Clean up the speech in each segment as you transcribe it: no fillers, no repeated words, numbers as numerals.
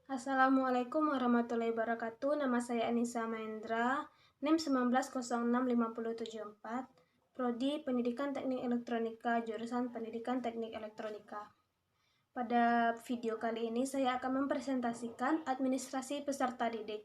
Assalamualaikum warahmatullahi wabarakatuh. Nama saya Anissa Mahendra, NIM 1906574, Prodi Pendidikan Teknik Elektronika, jurusan Pendidikan Teknik Elektronika. Pada video kali ini saya akan mempresentasikan administrasi peserta didik.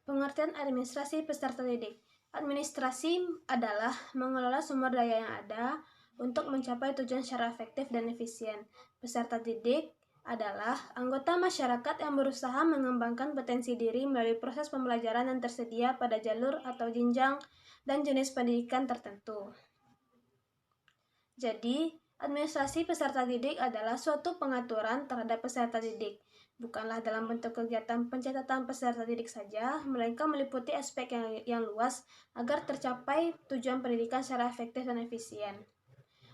Pengertian administrasi peserta didik. Administrasi adalah mengelola sumber daya yang ada untuk mencapai tujuan secara efektif dan efisien. Peserta didik adalah anggota masyarakat yang berusaha mengembangkan potensi diri melalui proses pembelajaran yang tersedia pada jalur atau jenjang dan jenis pendidikan tertentu. Jadi, administrasi peserta didik adalah suatu pengaturan terhadap peserta didik, bukanlah dalam bentuk kegiatan pencatatan peserta didik saja, melainkan meliputi aspek yang luas agar tercapai tujuan pendidikan secara efektif dan efisien.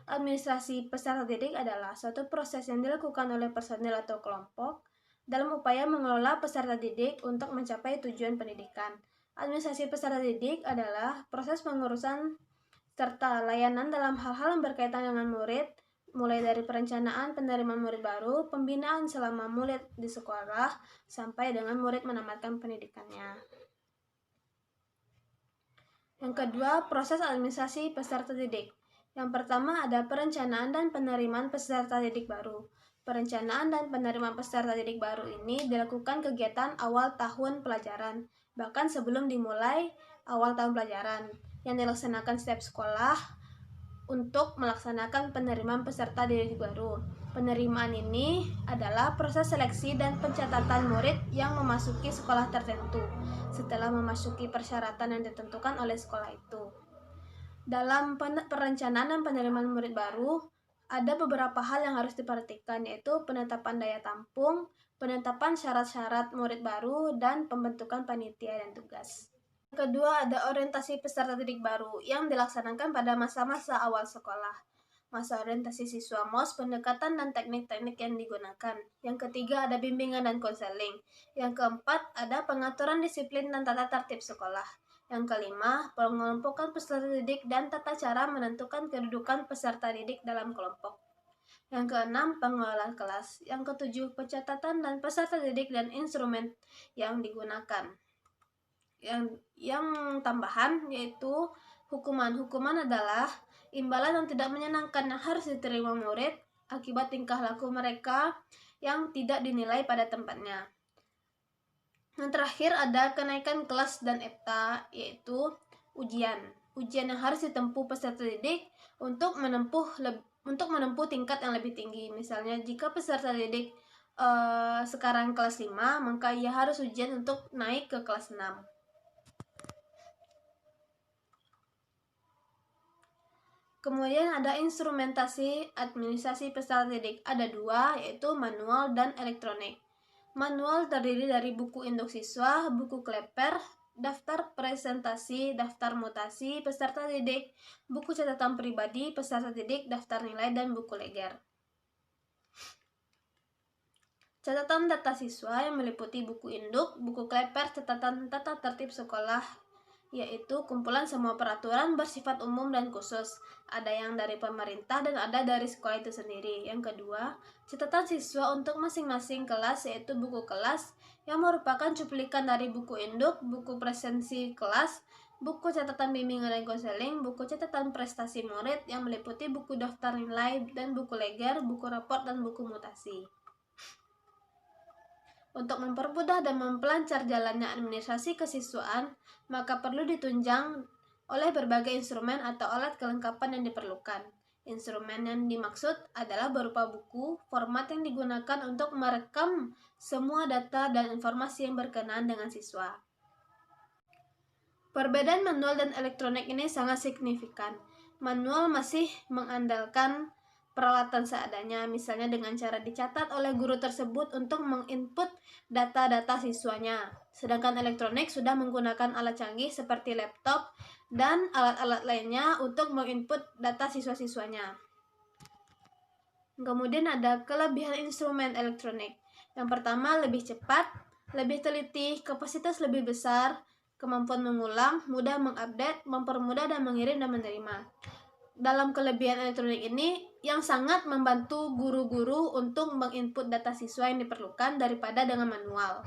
Administrasi peserta didik adalah suatu proses yang dilakukan oleh personil atau kelompok dalam upaya mengelola peserta didik untuk mencapai tujuan pendidikan. Administrasi peserta didik adalah proses pengurusan serta layanan dalam hal-hal yang berkaitan dengan murid, mulai dari perencanaan penerimaan murid baru, pembinaan selama murid di sekolah, sampai dengan murid menamatkan pendidikannya. Yang kedua, proses administrasi peserta didik. Yang pertama ada perencanaan dan penerimaan peserta didik baru. Perencanaan dan penerimaan peserta didik baru ini dilakukan kegiatan awal tahun pelajaran, bahkan sebelum dimulai awal tahun pelajaran, yang dilaksanakan setiap sekolah untuk melaksanakan penerimaan peserta didik baru. Penerimaan ini adalah proses seleksi dan pencatatan murid yang memasuki sekolah tertentu setelah memasuki persyaratan yang ditentukan oleh sekolah itu. Dalam perencanaan dan penerimaan murid baru, ada beberapa hal yang harus diperhatikan, yaitu penetapan daya tampung, penetapan syarat-syarat murid baru, dan pembentukan panitia dan tugas. Kedua, ada orientasi peserta didik baru yang dilaksanakan pada masa-masa awal sekolah. Masa orientasi siswa MOS, pendekatan dan teknik-teknik yang digunakan. Yang ketiga, ada bimbingan dan konseling. Yang keempat, ada pengaturan disiplin dan tata tertib sekolah. Yang kelima, pengelompokan peserta didik dan tata cara menentukan kedudukan peserta didik dalam kelompok. Yang keenam, pengelolaan kelas. Yang ketujuh, pencatatan dan peserta didik dan instrumen yang digunakan. Yang tambahan yaitu hukuman. Hukuman adalah imbalan yang tidak menyenangkan yang harus diterima murid akibat tingkah laku mereka yang tidak dinilai pada tempatnya. Yang terakhir ada kenaikan kelas dan EPTA, yaitu ujian. Ujian yang harus ditempuh peserta didik untuk menempuh tingkat yang lebih tinggi. Misalnya jika peserta didik sekarang kelas 5, maka ia harus ujian untuk naik ke kelas 6. Kemudian ada instrumentasi administrasi peserta didik. Ada dua, yaitu manual dan elektronik. Manual terdiri dari buku induk siswa, buku kleper, daftar presentasi, daftar mutasi peserta didik, buku catatan pribadi peserta didik, daftar nilai, dan buku leger. Catatan data siswa yang meliputi buku induk, buku kleper, catatan tata tertib sekolah, yaitu kumpulan semua peraturan bersifat umum dan khusus. Ada yang dari pemerintah dan ada dari sekolah itu sendiri. Yang kedua, catatan siswa untuk masing-masing kelas, yaitu buku kelas yang merupakan cuplikan dari buku induk, buku presensi kelas, buku catatan bimbingan dan konseling, buku catatan prestasi murid yang meliputi buku daftar nilai dan buku leger, buku raport, dan buku mutasi. Untuk mempermudah dan mempelancar jalannya administrasi kesiswaan, maka perlu ditunjang oleh berbagai instrumen atau alat kelengkapan yang diperlukan. Instrumen yang dimaksud adalah berupa buku, format yang digunakan untuk merekam semua data dan informasi yang berkenaan dengan siswa. Perbedaan manual dan elektronik ini sangat signifikan. Manual masih mengandalkan peralatan seadanya, misalnya dengan cara dicatat oleh guru tersebut untuk menginput data-data siswanya. Sedangkan elektronik sudah menggunakan alat canggih seperti laptop dan alat-alat lainnya untuk menginput data siswa-siswanya. Kemudian ada kelebihan instrumen elektronik. Yang pertama, lebih cepat, lebih teliti, kapasitas lebih besar, kemampuan mengulang, mudah mengupdate, mempermudah dan mengirim dan menerima. dalam kelebihan elektronik ini yang sangat membantu guru-guru untuk menginput data siswa yang diperlukan daripada dengan manual.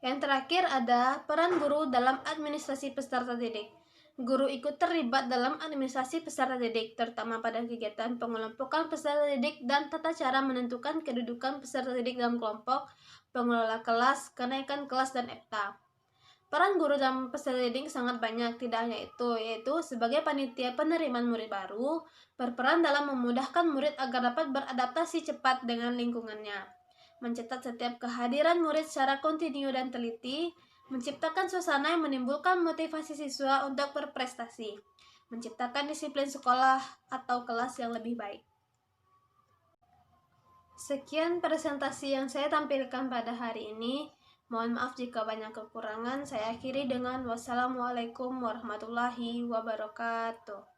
Yang terakhir ada peran guru dalam administrasi peserta didik. Guru ikut terlibat dalam administrasi peserta didik, terutama pada kegiatan pengelompokan peserta didik dan tata cara menentukan kedudukan peserta didik dalam kelompok, pengelola kelas, kenaikan kelas, dan EPTA. Peran guru dalam peserta didik sangat banyak, tidak hanya itu, yaitu sebagai panitia penerimaan murid baru, berperan dalam memudahkan murid agar dapat beradaptasi cepat dengan lingkungannya, mencatat setiap kehadiran murid secara kontinu dan teliti, menciptakan suasana yang menimbulkan motivasi siswa untuk berprestasi, menciptakan disiplin sekolah atau kelas yang lebih baik. Sekian presentasi yang saya tampilkan pada hari ini. Mohon maaf jika banyak kekurangan. Saya akhiri dengan wassalamualaikum warahmatullahi wabarakatuh.